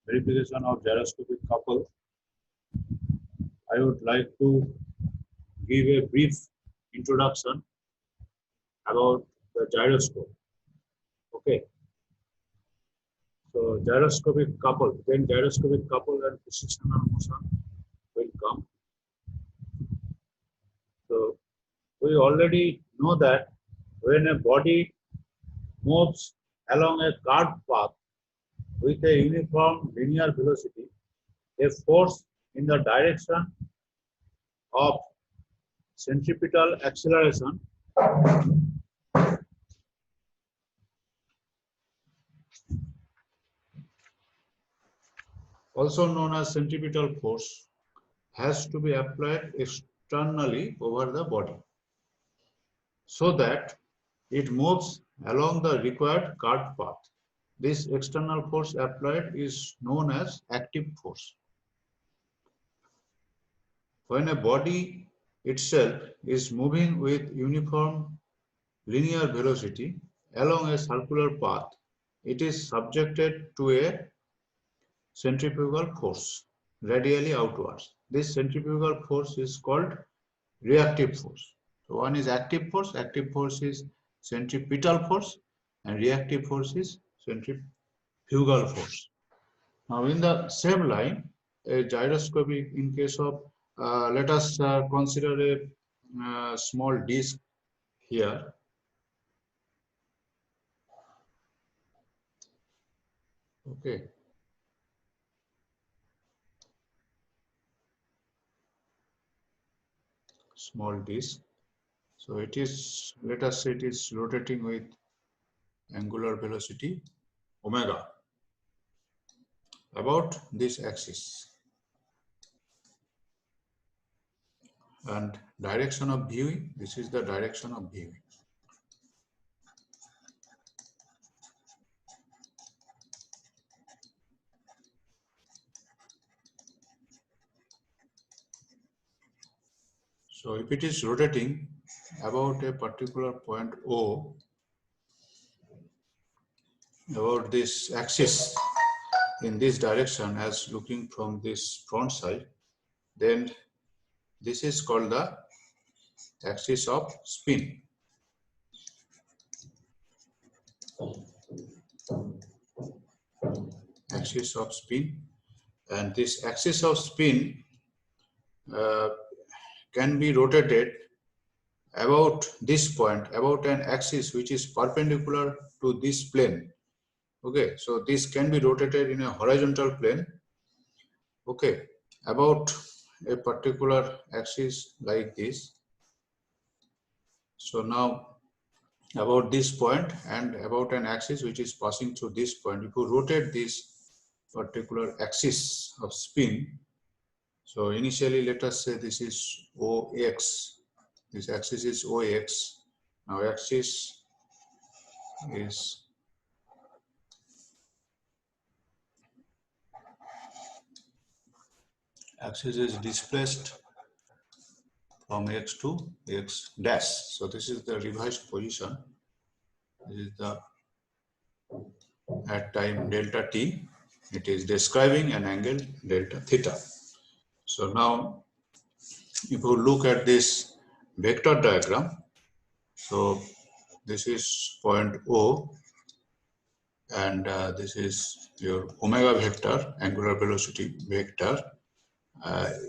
verification of gyroscopic couple, I would like to give a brief introduction about the gyroscope. Okay. So gyroscopic couple, then gyroscopic couple and precessional motion will come. So we already know that when a body moves along a curved path with a uniform linear velocity, a force in the direction of centripetal acceleration also known as centripetal force has to be applied externally over the body so that it moves along the required curved path. This external force applied is known as active force. When a body itself is moving with uniform linear velocity along a circular path, it is subjected to a centrifugal force radially outwards. This centrifugal force is called reactive force. So one is active force is centripetal force, and reactive force is centrifugal force. Now in the same line, a gyroscopic, in case of, let us consider a small disc here. Okay. Small disc. So it is, let us say it is rotating with angular velocity omega about this axis, and direction of viewing, this is the direction of viewing. So if it is rotating about a particular point O, about this axis in this direction as looking from this front side, then this is called the axis of spin. Axis of spin, and this axis of spin can be rotated about this point, about an axis which is perpendicular to this plane. Okay, so this can be rotated in a horizontal plane. Okay, about a particular axis like this. So now about this point and about an axis which is passing through this point, if you rotate this particular axis of spin, so initially let us say this is OX, this axis is OX, now axis is displaced from X to X dash. So this is the revised position. This is the at time delta t. It is describing an angle delta theta. So now if you look at this vector diagram, so this is point O, and this is your omega vector, angular velocity vector.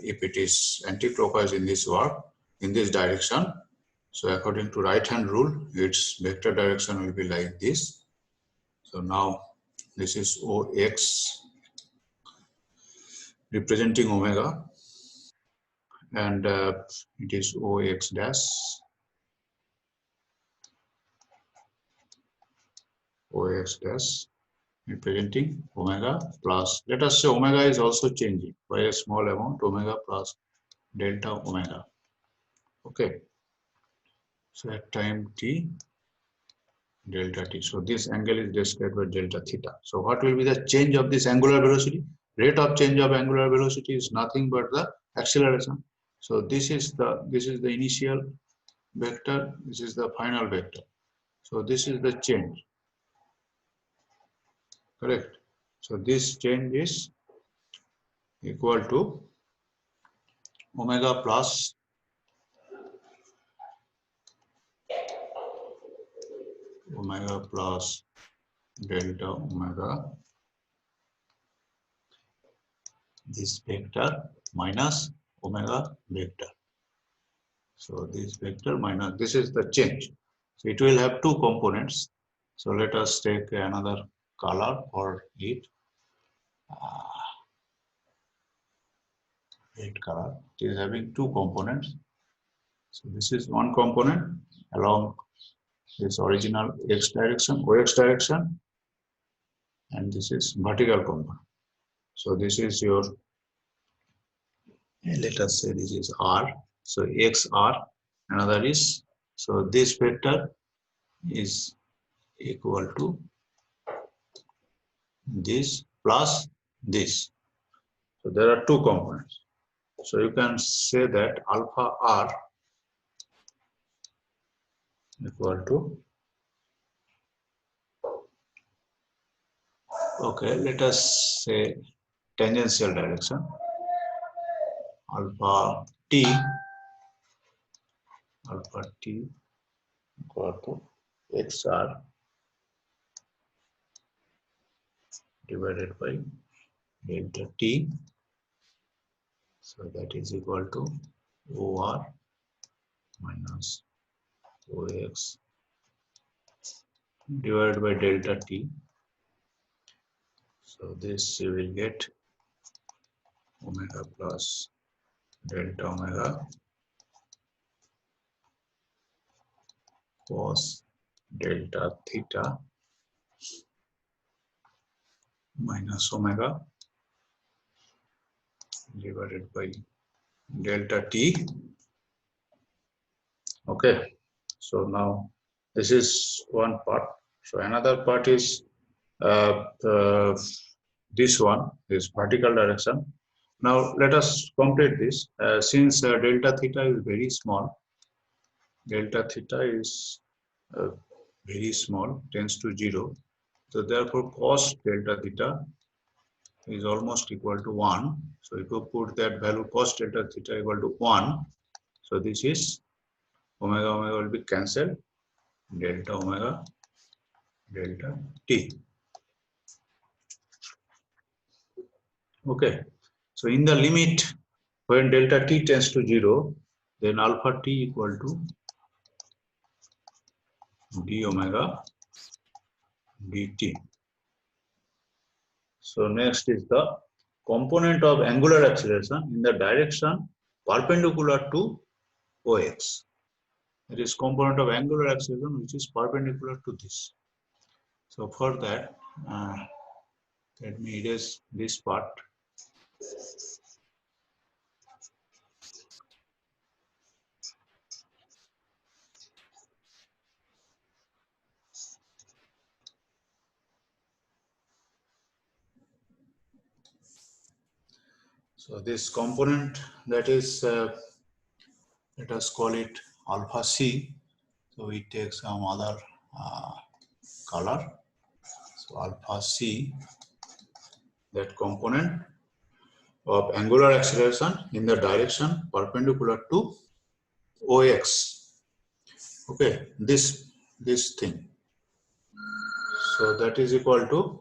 If it is anti-clockwise in this work, in this direction, so according to right hand rule, its vector direction will be like this. So now this is OX representing omega, and it is OX dash, OX dash representing omega plus, let us say omega is also changing by a small amount, omega plus delta omega. Okay, so at time t, delta t. So this angle is described by delta theta. So what will be the change of this angular velocity? Rate of change of angular velocity is nothing but the acceleration. So this is the initial vector, this is the final vector. So this is the change. Correct. So this change is equal to omega plus delta omega, this vector minus omega vector. So this vector minus, this is the change. So it will have two components. So let us take another color for it. Red color. It is having two components. So this is one component along this original x direction, OX direction, and this is vertical component. So this is your, let us say this is R. So XR, another is, so this vector is equal to this plus this. So there are two components. So you can say that alpha R equal to, okay, let us say tangential direction, alpha t equal to xr divided by delta t. So that is equal to OR minus OX divided by delta t. So this you will get omega plus delta omega cos delta theta minus omega divided by delta t. Okay, so now this is one part. So another part is this one, this vertical direction. Now let us complete this. Since delta theta is very small, delta theta is very small, tends to 0. So therefore cos delta theta is almost equal to 1. So if you put that value cos delta theta equal to 1, so this is omega omega will be cancelled, delta omega delta t. Okay, so in the limit when delta t tends to 0, then alpha t equal to d omega dt. So next is the component of angular acceleration in the direction perpendicular to OX. It is component of angular acceleration which is perpendicular to this. So for that, let me erase this part. So this component, that is, let us call it alpha c. So we take some other color. So alpha c, that component of angular acceleration in the direction perpendicular to OX. Okay, this thing. So that is equal to,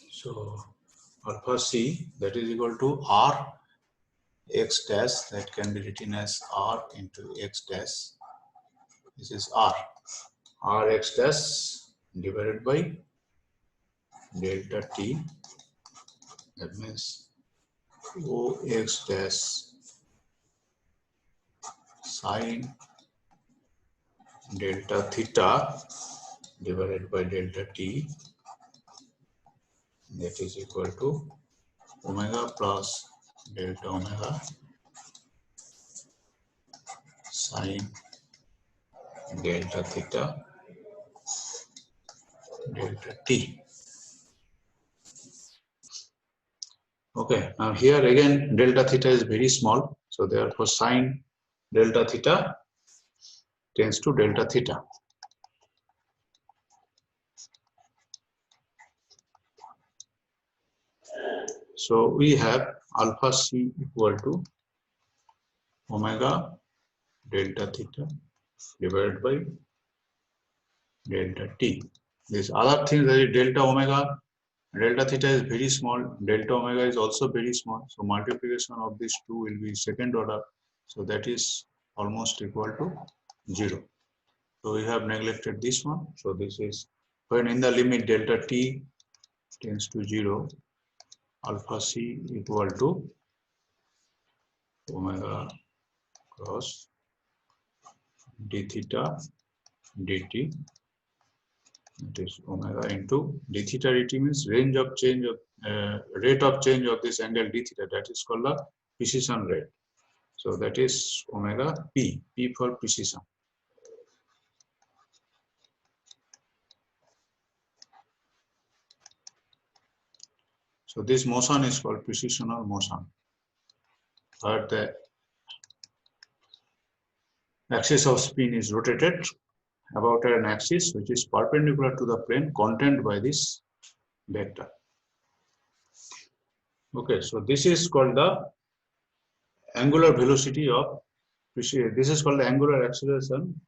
so alpha c, that is equal to r x dash, that can be written as r into x dash. This is r x dash divided by delta t, that means OX dash sine delta theta divided by delta t, that is equal to omega plus delta omega sine delta theta delta t. Okay, now here again delta theta is very small, so therefore sine delta theta tends to delta theta. So we have alpha c equal to omega delta theta divided by delta t. This other thing that is delta omega, delta theta is very small, delta omega is also very small. So multiplication of these two will be second order. So that is almost equal to 0. So we have neglected this one. So this is when in the limit delta t tends to 0, alpha c equal to omega cross d theta dt. It is omega into d theta dt means range of change of rate of change of this angle d theta, that is called the precision rate. So that is omega p, p for precision. So this motion is called precisional motion, where the axis of spin is rotated about an axis which is perpendicular to the plane contained by this vector. Okay, so this is called the angular velocity of precision. This is called the angular acceleration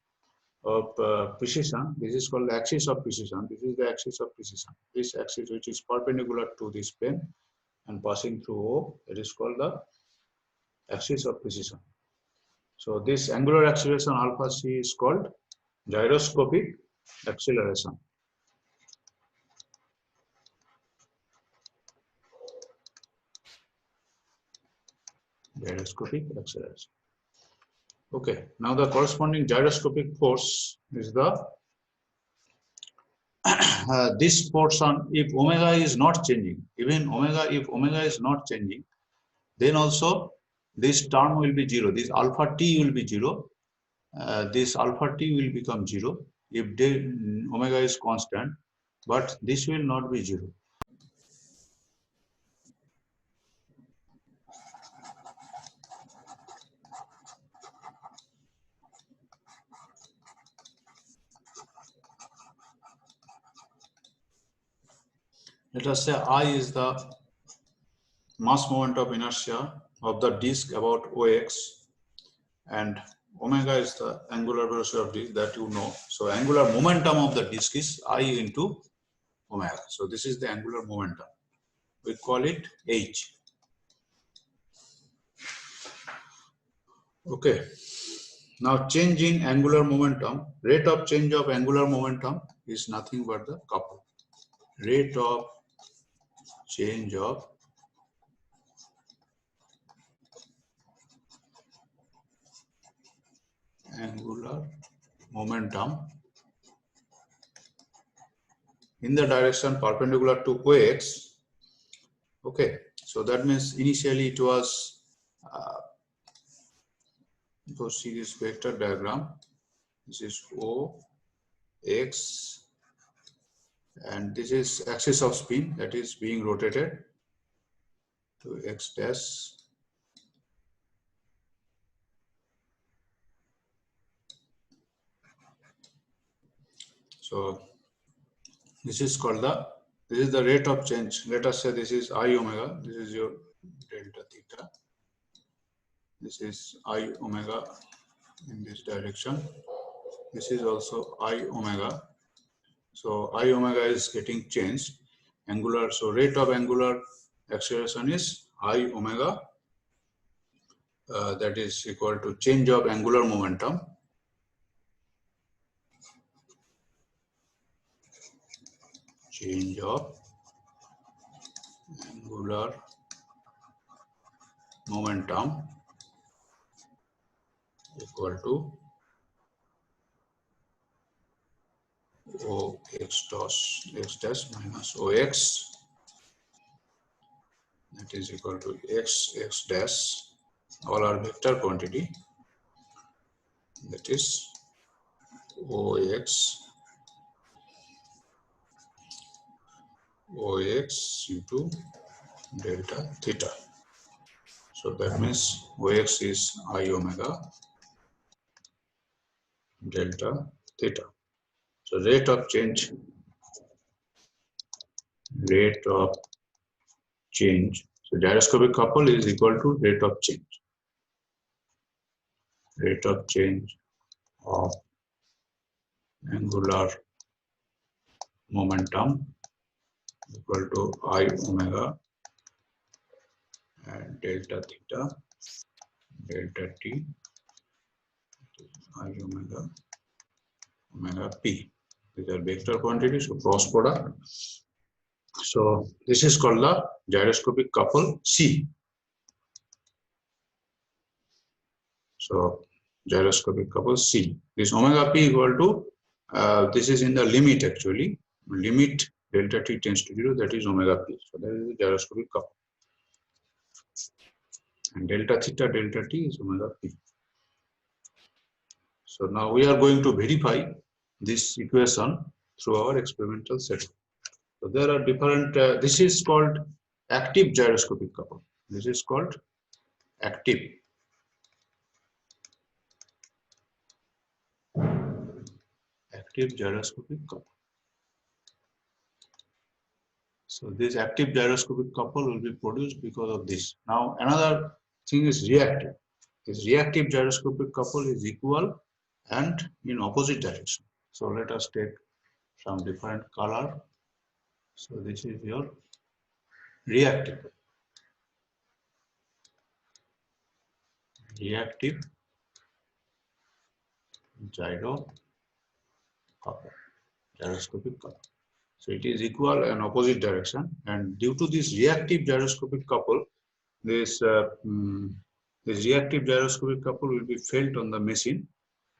of precision. This is called the axis of precision. This is the axis of precision. This axis which is perpendicular to this plane and passing through O, it is called the axis of precision. So this angular acceleration alpha c is called gyroscopic acceleration. Gyroscopic acceleration. Okay, now the corresponding gyroscopic force is the this portion. If omega is not changing, even omega, if omega is not changing, then also this term will be 0. This alpha t will be 0. This alpha t will become 0 if omega is constant, but this will not be 0. Let us say I is the mass moment of inertia of the disk about OX, and omega is the angular velocity of disk that you know. So angular momentum of the disk is I into omega. So this is the angular momentum. We call it H. Okay. Now change in angular momentum, rate of change of angular momentum is nothing but the couple. Rate of change of angular momentum in the direction perpendicular to OX. Okay, so that means initially it was go see this vector diagram. This is OX, and this is axis of spin that is being rotated to X dash. So this is called this is the rate of change. Let us say this is I omega, this is your delta theta. This is I omega in this direction. This is also I omega. So I omega is getting changed. Angular, so rate of angular acceleration is I omega, that is equal to change of angular momentum. Change of angular momentum equal to OX dash minus OX, that is equal to X dash, all are vector quantity, that is OX into delta theta. So that means OX is I omega delta theta. So rate of change So gyroscopic couple is equal to rate of change of angular momentum equal to I omega and delta theta delta t I omega p. These are vector quantities, so cross product. So this is called the gyroscopic couple C. So gyroscopic couple C. This omega p equal to this is in the limit actually. Limit delta t tends to 0, that is omega p. So that is the gyroscopic couple. And delta theta delta t is omega p. So now we are going to verify this equation through our experimental setup. So there are different, this is called active gyroscopic couple. This is called active gyroscopic couple. So this active gyroscopic couple will be produced because of this. Now another thing is reactive. This reactive gyroscopic couple is equal and in opposite direction. So let us take some different color. So this is your reactive gyroscopic couple. So it is equal and opposite direction, and due to this reactive gyroscopic couple, this reactive gyroscopic couple will be felt on the machine.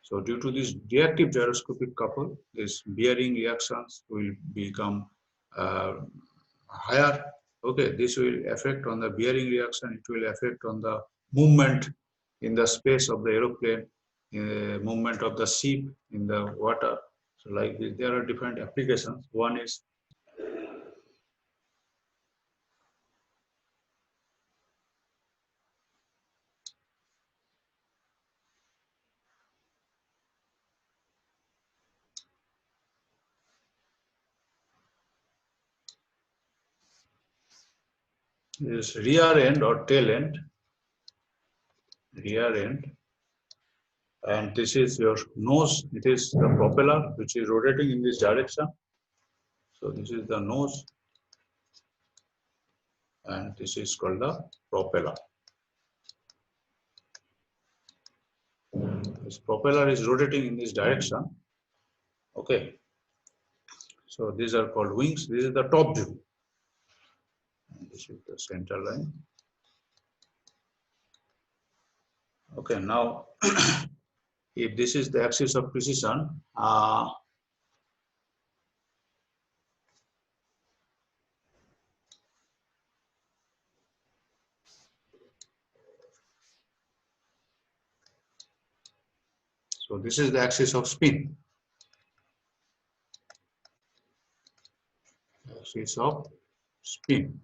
So due to this reactive gyroscopic couple, this bearing reactions will become higher. Okay, this will affect on the bearing reaction. It will affect on the movement in the space of the aeroplane, movement of the ship in the water. So like this, there are different applications. One is rear end or tail end, and this is your nose. It is the propeller which is rotating in this direction. So this is the nose, and this is called the propeller. This propeller is rotating in this direction. Okay. So these are called wings. This is the top view. And this is the center line. Okay, now if this is the axis of precision, so this is the axis of spin. Axis of spin.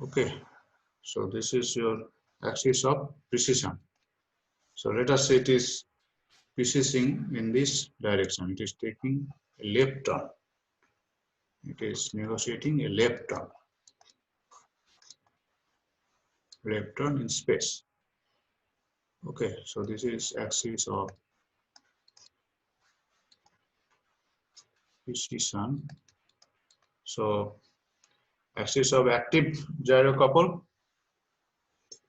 Okay, so this is your axis of precision. So let us say it is precision in this direction. It is taking a left turn. It is negotiating a left turn. Left turn in space. Okay, so this is axis of precision. So axis of active gyro couple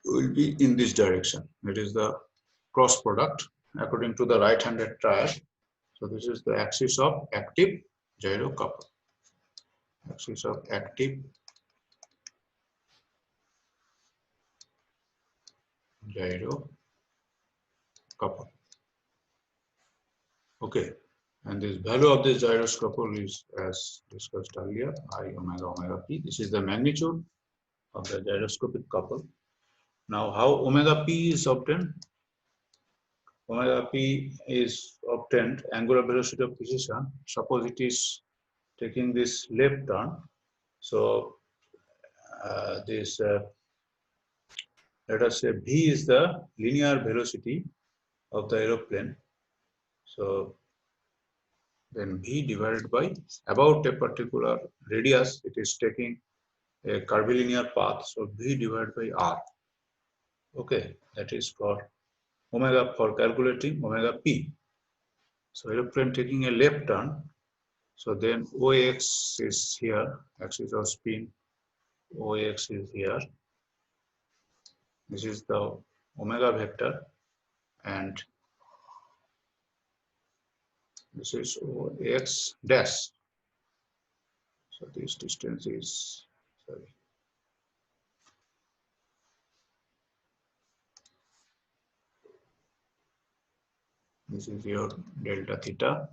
will be in this direction. It is the cross product according to the right-handed triad. So this is the axis of active gyro couple. Axis of active gyro couple. Okay, and this value of this gyrus couple is as discussed earlier, I omega p. This is the magnitude of the gyroscopic couple. Now, how omega p is obtained? Omega p is obtained angular velocity of precision. Suppose it is taking this left turn. So let us say v is the linear velocity of the aeroplane. So then V divided by about a particular radius, it is taking a curvilinear path. So V divided by R. Okay, that is for omega, for calculating omega P. So aeroplane taking a left turn. So then OX is here, axis of spin. OX is here. This is the omega vector, and this is OX dash. So this distance is, sorry, this is your delta theta.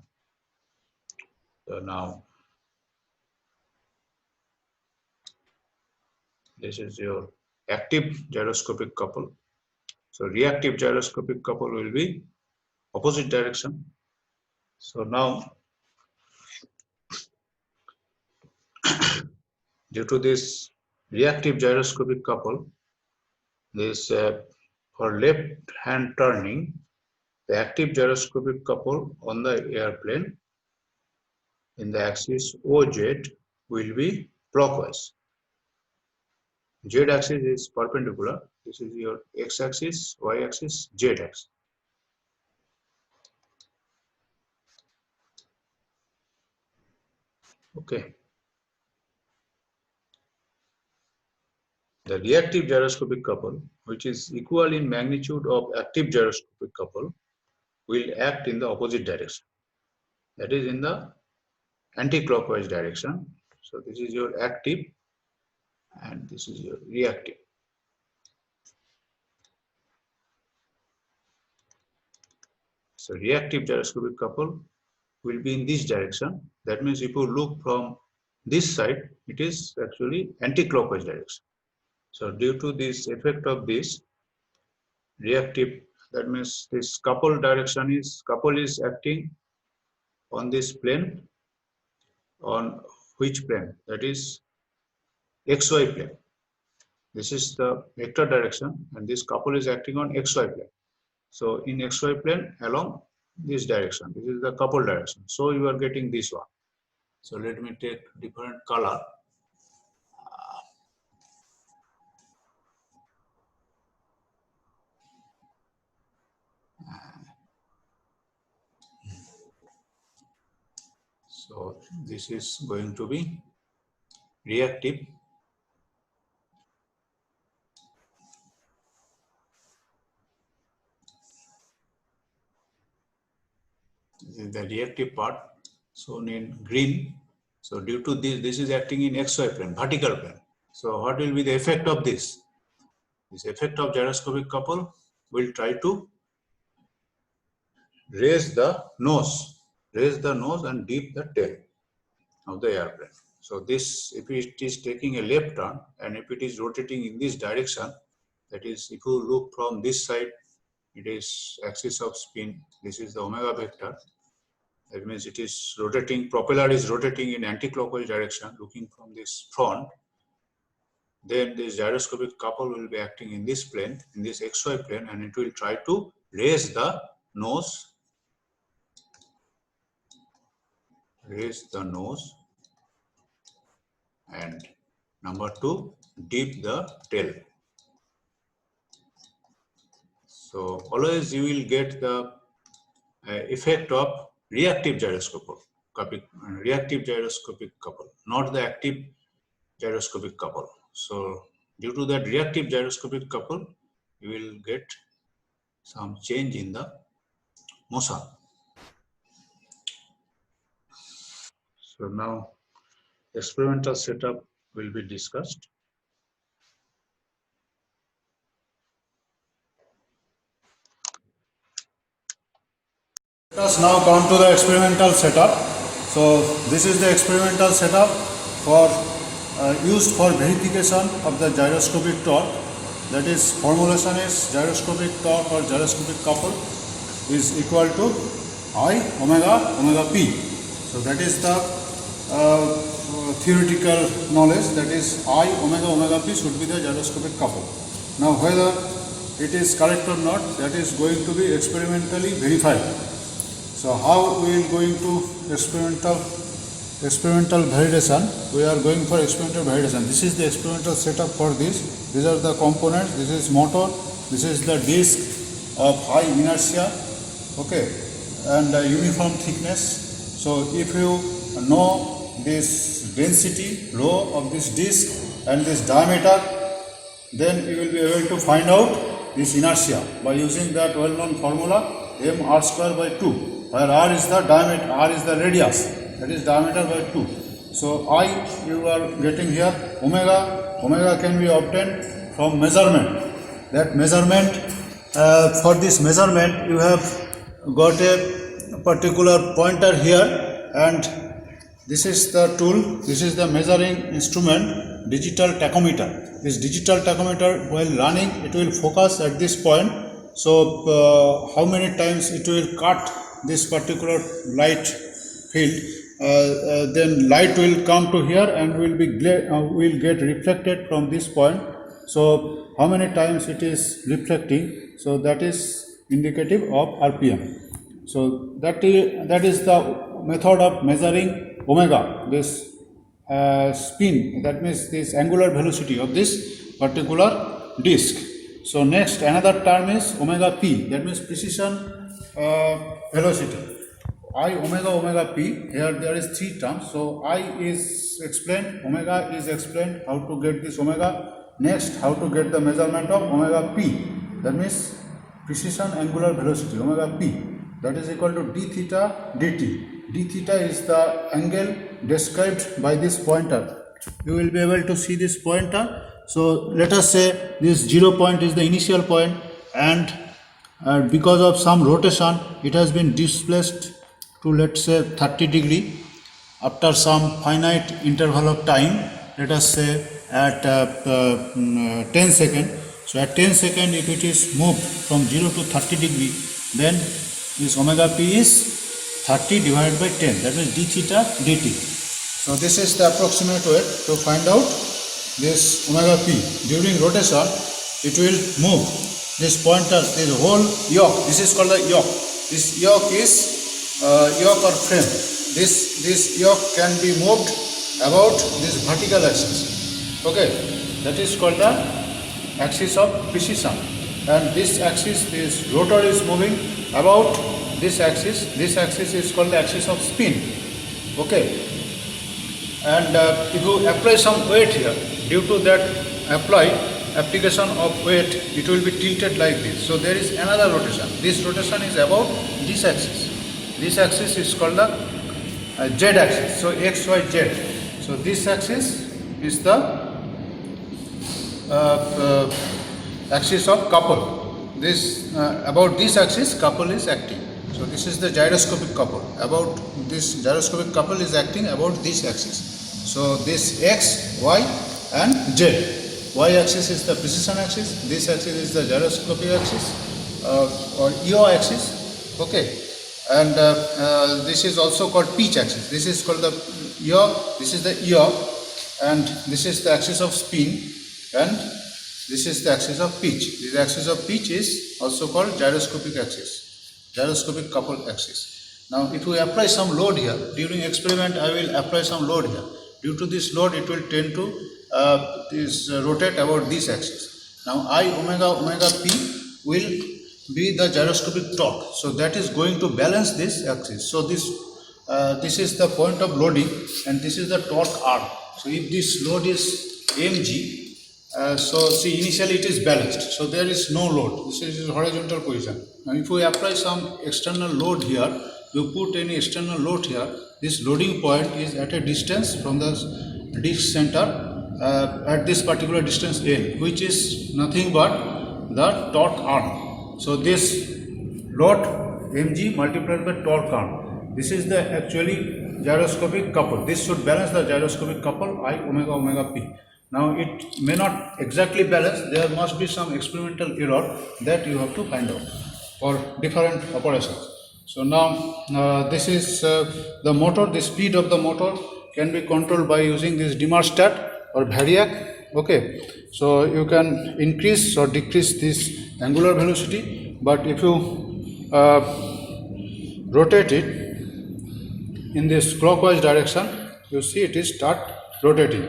So now this is your active gyroscopic couple. So reactive gyroscopic couple will be opposite direction. So now due to this reactive gyroscopic couple, this for left hand turning, the active gyroscopic couple on the airplane in the axis OZ will be clockwise. Z axis is perpendicular. This is your X axis, Y axis, Z axis. Okay. The reactive gyroscopic couple, which is equal in magnitude of active gyroscopic couple, will act in the opposite direction. That is in the anti-clockwise direction. So this is your active and this is your reactive. So reactive gyroscopic couple will be in this direction. That means if you look from this side, it is actually anti-clockwise direction. So due to this effect of this reactive, that means this couple direction is, couple is acting on this plane. On which plane? That is XY plane. This is the vector direction and this couple is acting on XY plane. So in XY plane along this direction, this is the couple direction. So you are getting this one. So let me take different color. So this is going to be reactive. This is the reactive part shown in green. So due to this, this is acting in XY plane, vertical plane. So what will be the effect of this? This effect of gyroscopic couple will try to raise the nose and dip the tail of the airplane. So this, if it is taking a left turn and if it is rotating in this direction, that is, if you look from this side, it is axis of spin. This is the omega vector. That means it is rotating, propeller is rotating in anti-clockwise direction, looking from this front. Then this gyroscopic couple will be acting in this plane, in this XY plane, and it will try to raise the nose, and number 2, dip the tail. So always you will get the effect of reactive gyroscopic couple, not the active gyroscopic couple. So due to that reactive gyroscopic couple, you will get some change in the motion. So now experimental setup will be discussed. Let us now come to the experimental setup. So this is the experimental setup for used for verification of the gyroscopic torque. That is, formulation is gyroscopic torque or gyroscopic couple is equal to I omega P. So that is the theoretical knowledge, that is I omega P should be the gyroscopic couple. Now whether it is correct or not, that is going to be experimentally verified. So how we are going to experimental validation? We are going for experimental validation. This is the experimental setup for this. These are the components. This is motor. This is the disc of high inertia, okay, and uniform thickness. So if you know this density rho of this disc and this diameter, then you will be able to find out this inertia by using that well-known formula m r square by 2, where r is the diameter, r is the radius, that is diameter by 2. So I you are getting here omega can be obtained from measurement. That measurement, for this measurement you have got a particular pointer here, and this is the tool, this is the measuring instrument, digital tachometer. This digital tachometer, while running, it will focus at this point. So how many times it will cut this particular light field, then light will come to here and will get reflected from this point. So how many times it is reflecting, so that is indicative of RPM. So that is the method of measuring omega, this spin, that means this angular velocity of this particular disc. So next another term is omega p, that means precision velocity. I omega p, here there is three terms. So I is explained, omega is explained, how to get this omega. Next, how to get the measurement of omega p, that means precision angular velocity, omega p, that is equal to d theta dt. D theta is the angle described by this pointer. You will be able to see this pointer. So let us say this 0 point is the initial point, and because of some rotation it has been displaced to, let's say, 30 degree after some finite interval of time, let us say at 10 seconds. So at 10 seconds, if it is moved from 0 to 30 degree, then this omega p is 30 divided by 10, that means d theta dt. So this is the approximate way to find out this omega p. During rotation, it will move this pointer, this whole yoke. This is called the yoke. This yoke is yoke or frame. This yoke can be moved about this vertical axis. Okay, that is called the axis of precision. And this axis, this rotor is moving about this axis. This axis is called the axis of spin. Okay, and if you apply some weight here, due to that application of weight, it will be tilted like this. So there is another rotation. This rotation is about this axis. This axis is called the z axis. So x, y, z. So this axis is the axis of couple. This about this axis, couple is acting. So this is the gyroscopic couple. About this gyroscopic couple is acting about this axis. So this x, y, and z. Y axis is the precision axis. This axis is the gyroscopic axis or yaw axis. Okay, and this is also called pitch axis. This is called the yaw. This is the yaw, and this is the axis of spin, and this is the axis of pitch. This axis of pitch is also called gyroscopic axis, gyroscopic couple axis. Now, if we apply some load here, during experiment I will apply some load here. Due to this load, it will tend to rotate about this axis. Now, I omega p will be the gyroscopic torque. So that is going to balance this axis. So this is the point of loading, and this is the torque R. So if this load is mg, so see, initially it is balanced, so there is no load. This is horizontal position. Now if we apply some external load here, you put any external load here, this loading point is at a distance from the disc center at this particular distance L, which is nothing but the torque arm. So this load mg multiplied by torque arm. This is the actually gyroscopic couple. This should balance the gyroscopic couple I omega p. Now it may not exactly balance. There must be some experimental error that you have to find out for different operations. So now this is the motor. The speed of the motor can be controlled by using this Dimerstat or Variac. Okay, so you can increase or decrease this angular velocity, but if you rotate it in this clockwise direction, you see it is start rotating.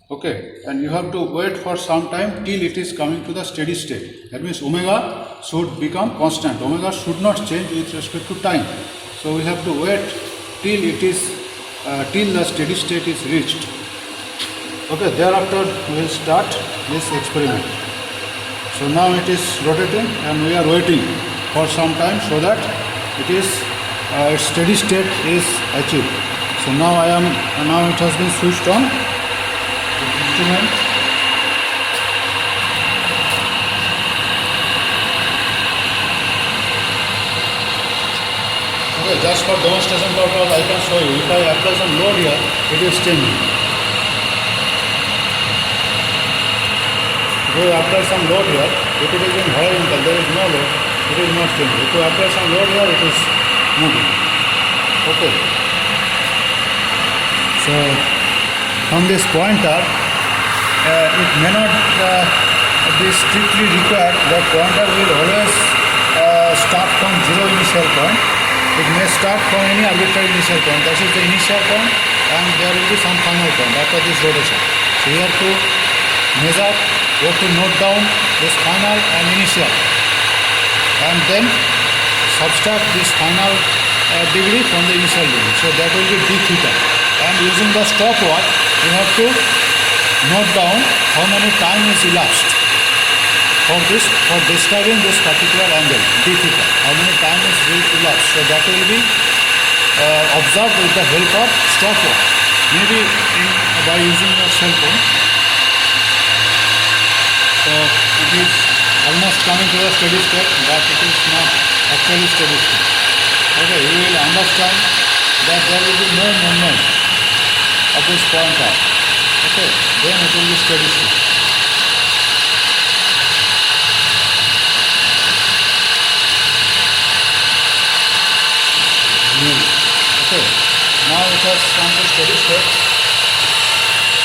Okay, and you have to wait for some time till it is coming to the steady state. That means omega should become constant. Omega should not change with respect to time. So we have to wait till it is till the steady state is reached. Okay, thereafter we will start this experiment. So now it is rotating and we are waiting for some time so that it is its steady state is achieved. So now now it has been switched on. The instrument. Okay, just for demonstration purpose I can show you. If I apply some load here, it is changing. If you apply some load here, if it is in horizontal, there is no load, it is not changing. If you apply some load here, it is moving. Okay. So from this pointer, it may not be strictly required that pointer will always start from zero initial point. It may start from any arbitrary initial point. That is the initial point, and there will be some final point after this rotation. So you have to measure, you have to note down this final and initial, and then subtract this final degree from the initial degree. So that will be d theta. And using the stopwatch, you have to note down how many time is elapsed for describing this particular angle d theta. How many time is elapsed? So that will be observed with the help of stopwatch. Maybe by using your cell phone. So it is almost coming to the steady state, but it is not actually steady state. Okay, you will understand that there will be no movement of this pointer. Okay, then it will be steady state. Okay, now it has come to steady state.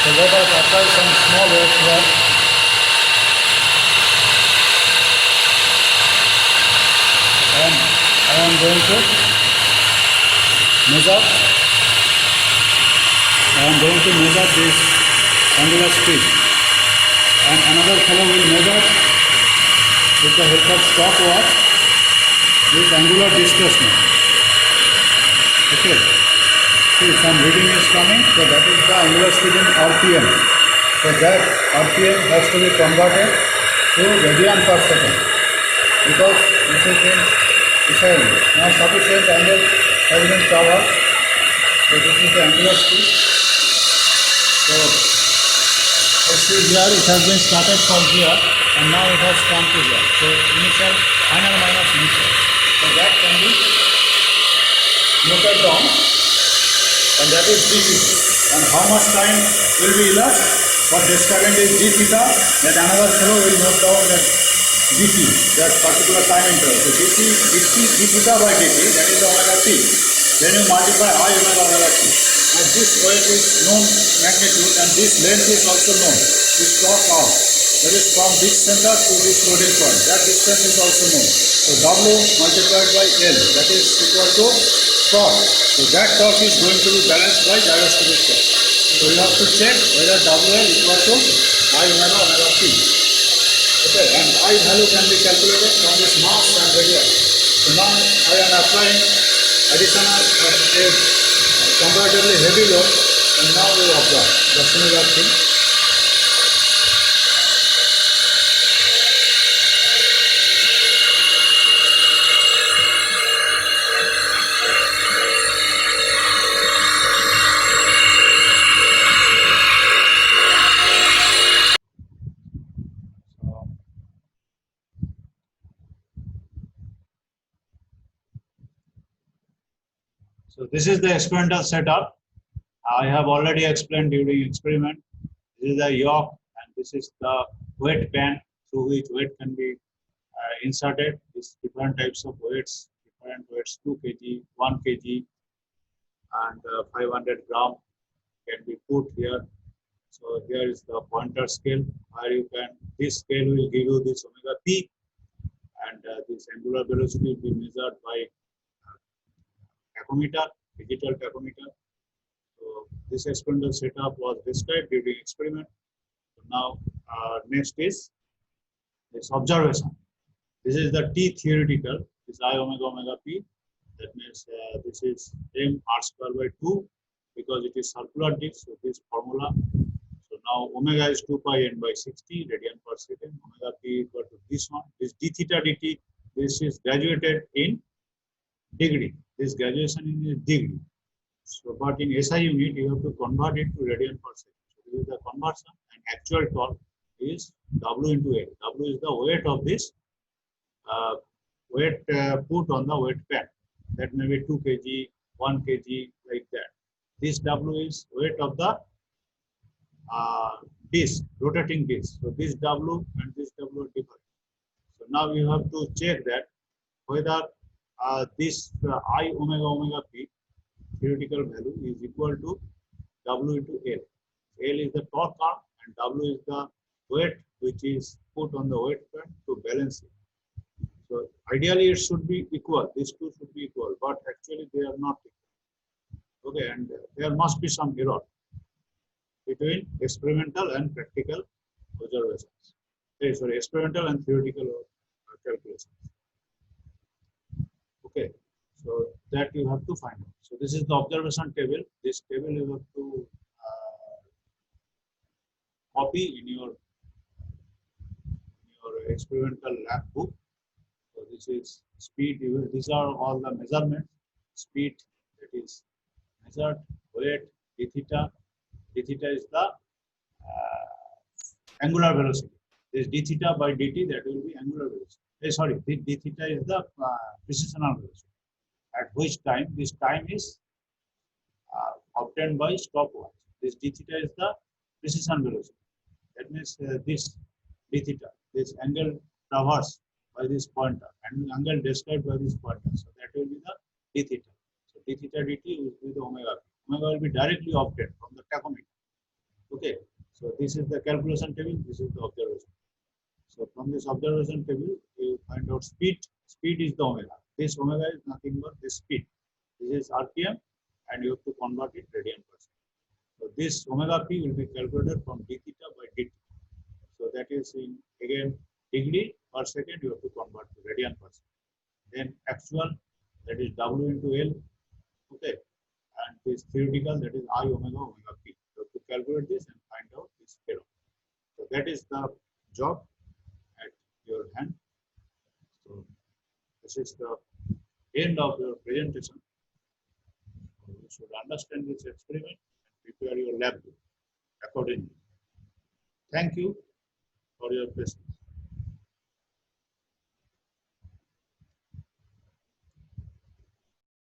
So let us apply some small weight here. And I am going to measure. I am going to measure this angular speed, and another fellow will measure with the help of stopwatch this angular displacement. Okay, see some reading is coming, so that is the angular speed in RPM. So that RPM has to be converted to radian per second, because this is in Israel. Now sufficient angle has been covered. So this is the angular speed. So you see here it has been started from here and now it has come to here. So initial, final minus initial. So that can be noted down, and that is d theta. And how much time will be elapsed for describing this d theta? That another fellow will note down that dt, that particular time interval. So d theta by dt, that is omega t. Then you multiply I omega t. And this weight is known magnitude, and this length is also known. This torque out. That is from this center to this loading point. That distance is also known. So W multiplied by L, that is equal to torque. So that torque is going to be balanced by gyroscopic torque. So you have to check whether WL equal to I omega t. Okay, and I value can be calculated from this mass and radius. So now I am applying additional comparatively heavy load, and now we observe the similar thing. So this is the experimental setup. I have already explained during experiment. This is the yoke and this is the weight pen through which weight can be inserted. These different types of weights, 2 kg, 1 kg and 500 gram can be put here. So here is the pointer scale where you can, this scale will give you this omega p, and this angular velocity will be measured by tachometer, digital tachometer. So this experimental setup was described during experiment. So now next is this observation. This is the T theoretical, this I omega omega p. That means this is m r square by 2 because it is circular disk. So this formula. So now omega is 2 pi n by 60 radian per second. Omega p equal to this one. This d theta dt. This is graduated in degree. This graduation is degree. So, but in SI unit, you have to convert it to radian per second. So, this is the conversion, and actual torque is W into L. W is the weight of this weight put on the weight pan. That may be 2 kg, 1 kg, like that. This W is weight of the disc, rotating disc. So, this W and this W are different. So, now you have to check that whether this I omega omega p theoretical value is equal to W into L. L is the torque arm and W is the weight which is put on the weight pan to balance it. So ideally it should be equal. These two should be equal, but actually they are not equal. Okay, and there must be some error between experimental and practical observations. Sorry, experimental and theoretical calculations. Okay, so that you have to find out. So this is the observation table. This table you have to copy in your experimental lab book. So this is speed. These are all the measurements. Speed, that is measured, weight, d theta. D theta is the angular velocity. This d theta by dt, that will be angular velocity. Sorry, d theta is the precessional velocity. At which time this time is obtained by stopwatch. This d theta is the precision velocity. That means this d theta, this angle traversed by this pointer and angle described by this pointer. So that will be the d theta. So d theta dt will be the omega. Omega will be directly obtained from the tachometer. Okay. So this is the calculation table. This is the observation. So from this observation table, you find out speed. Speed is the omega. This omega is nothing but this speed. This is RPM, and you have to convert it radian per second. So this omega p will be calculated from d theta by dt. So that is in again degree per second. You have to convert to radian per second. Then actual, that is W into L. Okay, and this theoretical, that is I omega omega p. You have to calculate this and find out this error. So that is the job at your hand. So this is the end of your presentation. You should understand this experiment and prepare your lab book accordingly. Thank you for your patience.